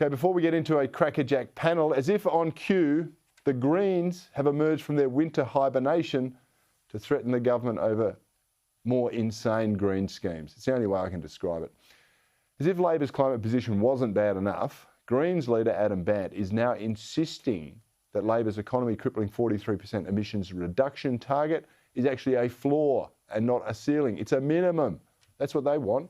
Okay, before we get into a crackerjack panel, as if on cue, the Greens have emerged from their winter hibernation to threaten the government over more insane green schemes. It's the only way I can describe it. As if Labor's climate position wasn't bad enough, Greens leader Adam Bandt is now insisting that Labor's economy-crippling 43% emissions reduction target is actually a floor and not a ceiling. It's a minimum. That's what they want.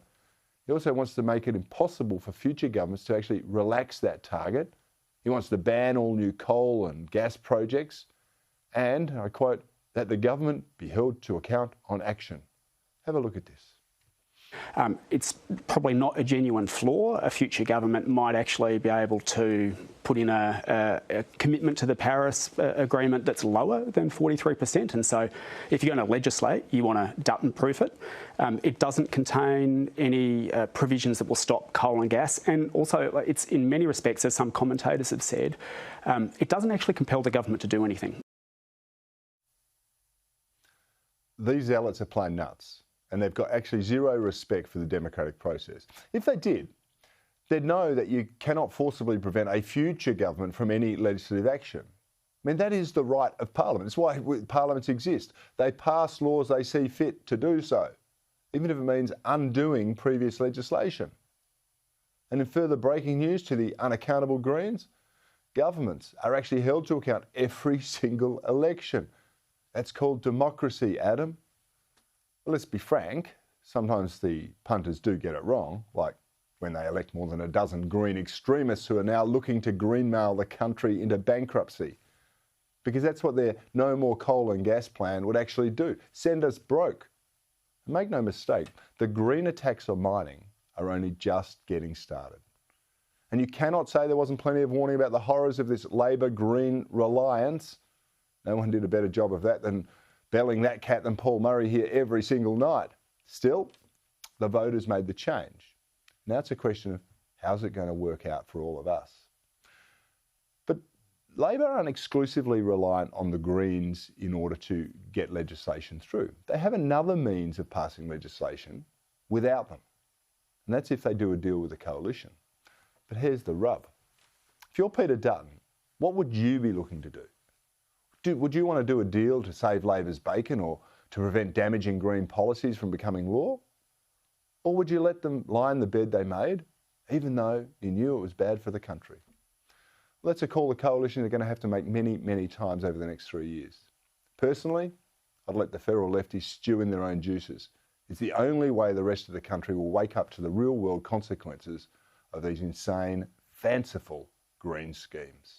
He also wants to make it impossible for future governments to actually relax that target. He wants to ban all new coal and gas projects and, I quote, that the government be held to account on action. Have a look at this. It's probably not a genuine flaw. A future government might actually be able to put in a commitment to the Paris Agreement that's lower than 43%. And so if you're going to legislate, you want to Dutton-proof it. It doesn't contain any provisions that will stop coal and gas. And also, it's in many respects, as some commentators have said, it doesn't actually compel the government to do anything. These zealots are plain nuts. And they've got actually zero respect for the democratic process. If they did, they'd know that you cannot forcibly prevent a future government from any legislative action. I mean, that is the right of Parliament. It's why parliaments exist. They pass laws they see fit to do so, even if it means undoing previous legislation. And in further breaking news to the unaccountable Greens, governments are actually held to account every single election. That's called democracy, Adam. Let's be frank, sometimes the punters do get it wrong, like when they elect more than a dozen green extremists who are now looking to greenmail the country into bankruptcy. Because that's what their no more coal and gas plan would actually do, send us broke. And make no mistake, the green attacks on mining are only just getting started. And you cannot say there wasn't plenty of warning about the horrors of this Labor green reliance. No one did a better job of that than belling that cat than Paul Murray here every single night. Still, the voters made the change. Now it's a question of how's it going to work out for all of us? But Labor aren't exclusively reliant on the Greens in order to get legislation through. They have another means of passing legislation without them. And that's if they do a deal with the coalition. But here's the rub. If you're Peter Dutton, what would you be looking to do? Would you want to do a deal to save Labor's bacon or to prevent damaging green policies from becoming law? Or would you let them lie in the bed they made, even though you knew it was bad for the country? Well, that's a call the coalition are going to have to make many, many times over the next 3 years. Personally, I'd let the federal lefties stew in their own juices. It's the only way the rest of the country will wake up to the real-world consequences of these insane, fanciful green schemes.